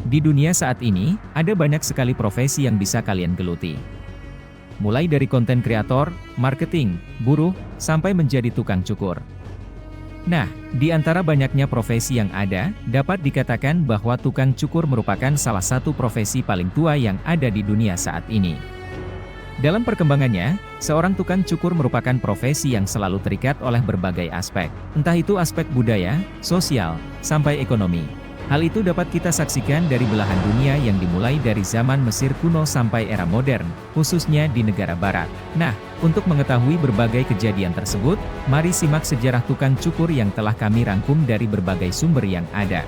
Di dunia saat ini, ada banyak sekali profesi yang bisa kalian geluti. Mulai dari konten kreator, marketing, buruh, sampai menjadi tukang cukur. Nah, di antara banyaknya profesi yang ada, dapat dikatakan bahwa tukang cukur merupakan salah satu profesi paling tua yang ada di dunia saat ini. Dalam perkembangannya, seorang tukang cukur merupakan profesi yang selalu terikat oleh berbagai aspek, entah itu aspek budaya, sosial, sampai ekonomi. Hal itu dapat kita saksikan dari belahan dunia yang dimulai dari zaman Mesir kuno sampai era modern, khususnya di negara barat. Nah, untuk mengetahui berbagai kejadian tersebut, mari simak sejarah tukang cukur yang telah kami rangkum dari berbagai sumber yang ada.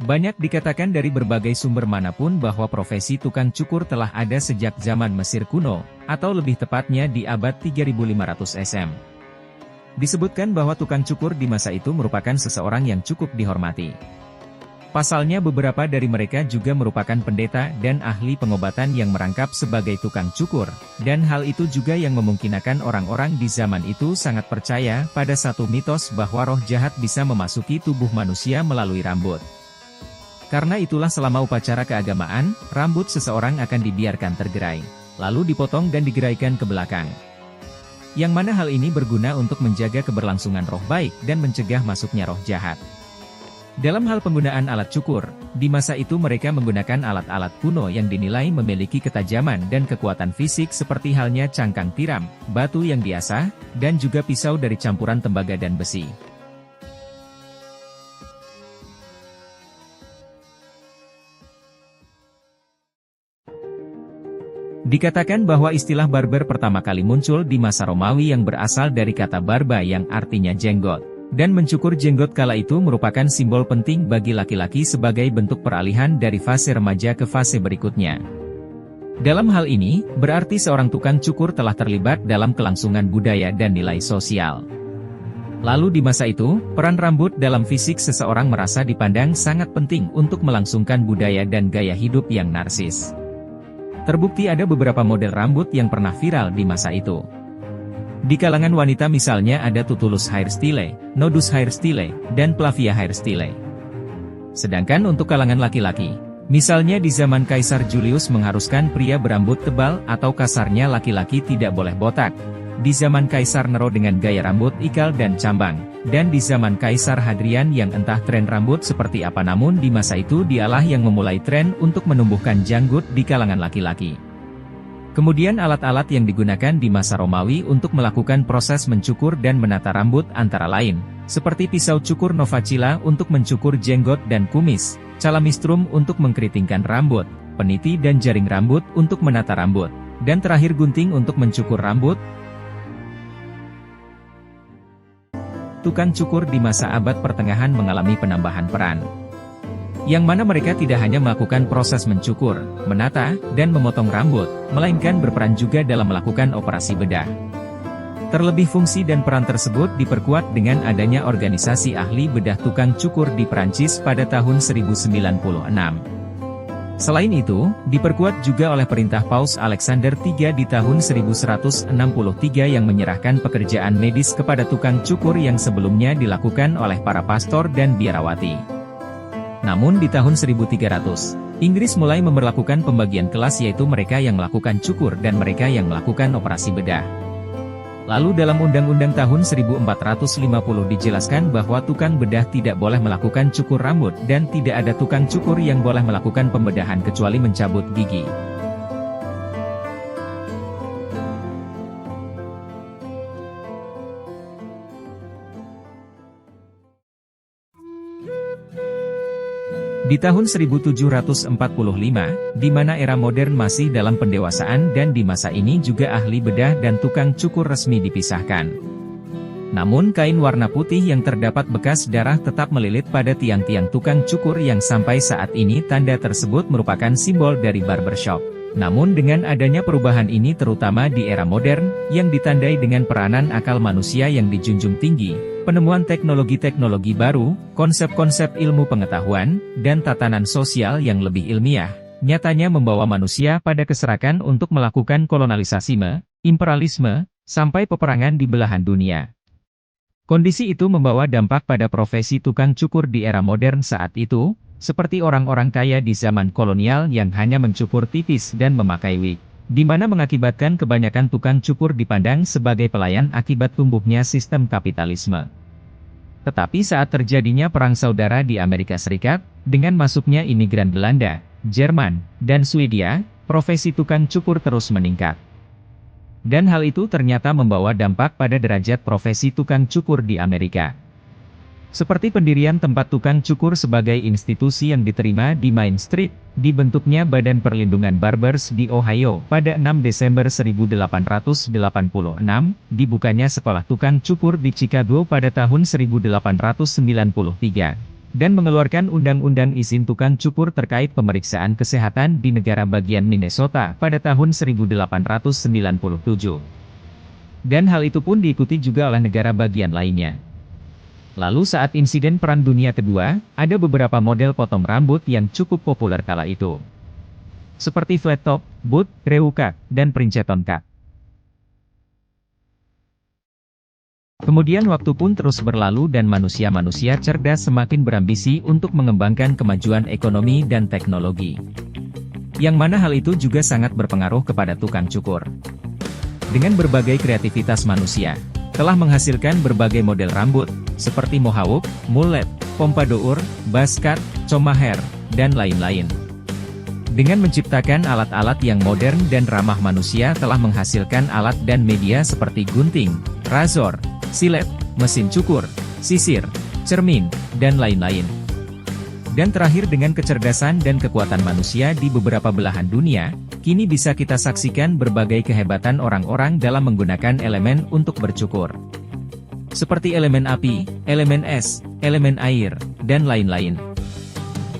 Banyak dikatakan dari berbagai sumber manapun bahwa profesi tukang cukur telah ada sejak zaman Mesir kuno, atau lebih tepatnya di abad 3500 SM. Disebutkan bahwa tukang cukur di masa itu merupakan seseorang yang cukup dihormati. Pasalnya beberapa dari mereka juga merupakan pendeta dan ahli pengobatan yang merangkap sebagai tukang cukur, dan hal itu juga yang memungkinkan orang-orang di zaman itu sangat percaya pada satu mitos bahwa roh jahat bisa memasuki tubuh manusia melalui rambut. Karena itulah selama upacara keagamaan, rambut seseorang akan dibiarkan tergerai, lalu dipotong dan digeraikan ke belakang. Yang mana hal ini berguna untuk menjaga keberlangsungan roh baik dan mencegah masuknya roh jahat. Dalam hal penggunaan alat cukur, di masa itu mereka menggunakan alat-alat kuno yang dinilai memiliki ketajaman dan kekuatan fisik seperti halnya cangkang tiram, batu yang diasah, dan juga pisau dari campuran tembaga dan besi. Dikatakan bahwa istilah barber pertama kali muncul di masa Romawi yang berasal dari kata barba yang artinya jenggot. Dan mencukur jenggot kala itu merupakan simbol penting bagi laki-laki sebagai bentuk peralihan dari fase remaja ke fase berikutnya. Dalam hal ini, berarti seorang tukang cukur telah terlibat dalam kelangsungan budaya dan nilai sosial. Lalu di masa itu, peran rambut dalam fisik seseorang merasa dipandang sangat penting untuk melangsungkan budaya dan gaya hidup yang narsis. Terbukti ada beberapa model rambut yang pernah viral di masa itu. Di kalangan wanita misalnya ada Tutulus hairstyle, Nodus hairstyle, dan Flavia hairstyle. Sedangkan untuk kalangan laki-laki, misalnya di zaman Kaisar Julius mengharuskan pria berambut tebal atau kasarnya laki-laki tidak boleh botak. Di zaman Kaisar Nero dengan gaya rambut ikal dan cambang, dan di zaman Kaisar Hadrian yang entah tren rambut seperti apa namun di masa itu dialah yang memulai tren untuk menumbuhkan janggut di kalangan laki-laki. Kemudian alat-alat yang digunakan di masa Romawi untuk melakukan proses mencukur dan menata rambut antara lain, seperti pisau cukur novacilla untuk mencukur jenggot dan kumis, calamistrum untuk mengkeritingkan rambut, peniti dan jaring rambut untuk menata rambut, dan terakhir gunting untuk mencukur rambut. Tukang cukur di masa abad pertengahan mengalami penambahan peran. Yang mana mereka tidak hanya melakukan proses mencukur, menata, dan memotong rambut, melainkan berperan juga dalam melakukan operasi bedah. Terlebih fungsi dan peran tersebut diperkuat dengan adanya organisasi ahli bedah tukang cukur di Prancis pada tahun 1096. Selain itu, diperkuat juga oleh perintah Paus Alexander III di tahun 1163 yang menyerahkan pekerjaan medis kepada tukang cukur yang sebelumnya dilakukan oleh para pastor dan biarawati. Namun di tahun 1300, Inggris mulai memberlakukan pembagian kelas yaitu mereka yang melakukan cukur dan mereka yang melakukan operasi bedah. Lalu dalam Undang-Undang tahun 1450 dijelaskan bahwa tukang bedah tidak boleh melakukan cukur rambut dan tidak ada tukang cukur yang boleh melakukan pembedahan kecuali mencabut gigi. Di tahun 1745, di mana era modern masih dalam pendewasaan dan di masa ini juga ahli bedah dan tukang cukur resmi dipisahkan. Namun kain warna putih yang terdapat bekas darah tetap melilit pada tiang-tiang tukang cukur yang sampai saat ini tanda tersebut merupakan simbol dari barbershop. Namun dengan adanya perubahan ini terutama di era modern, yang ditandai dengan peranan akal manusia yang dijunjung tinggi, penemuan teknologi-teknologi baru, konsep-konsep ilmu pengetahuan, dan tatanan sosial yang lebih ilmiah, nyatanya membawa manusia pada keserakan untuk melakukan kolonialisasi, imperialisme, sampai peperangan di belahan dunia. Kondisi itu membawa dampak pada profesi tukang cukur di era modern saat itu, seperti orang-orang kaya di zaman kolonial yang hanya mencukur tipis dan memakai wig, di mana mengakibatkan kebanyakan tukang cukur dipandang sebagai pelayan akibat tumbuhnya sistem kapitalisme. Tetapi saat terjadinya Perang Saudara di Amerika Serikat, dengan masuknya imigran Belanda, Jerman, dan Swedia, profesi tukang cukur terus meningkat. Dan hal itu ternyata membawa dampak pada derajat profesi tukang cukur di Amerika. Seperti pendirian tempat tukang cukur sebagai institusi yang diterima di Main Street, dibentuknya Badan Perlindungan Barbers di Ohio pada 6 Desember 1886, dibukanya sekolah tukang cukur di Chicago pada tahun 1893. Dan mengeluarkan Undang-Undang Izin Tukang Cukur terkait pemeriksaan kesehatan di negara bagian Minnesota pada tahun 1897. Dan hal itu pun diikuti juga oleh negara bagian lainnya. Lalu saat insiden Perang Dunia Kedua, ada beberapa model potong rambut yang cukup populer kala itu. Seperti flat top, boot, reukat, dan princeton cut. Kemudian waktu pun terus berlalu dan manusia-manusia cerdas semakin berambisi untuk mengembangkan kemajuan ekonomi dan teknologi. Yang mana hal itu juga sangat berpengaruh kepada tukang cukur. Dengan berbagai kreativitas manusia, telah menghasilkan berbagai model rambut, seperti mohawk, mullet, pompadour, buzz cut, comb hair, dan lain-lain. Dengan menciptakan alat-alat yang modern dan ramah manusia telah menghasilkan alat dan media seperti gunting, razor, silet, mesin cukur, sisir, cermin, dan lain-lain. Dan terakhir dengan kecerdasan dan kekuatan manusia di beberapa belahan dunia, kini bisa kita saksikan berbagai kehebatan orang-orang dalam menggunakan elemen untuk bercukur. Seperti elemen api, elemen es, elemen air, dan lain-lain.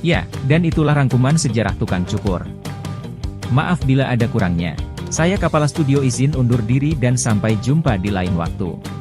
Ya, dan itulah rangkuman sejarah tukang cukur. Maaf bila ada kurangnya. Saya Kapala Studio izin undur diri dan sampai jumpa di lain waktu.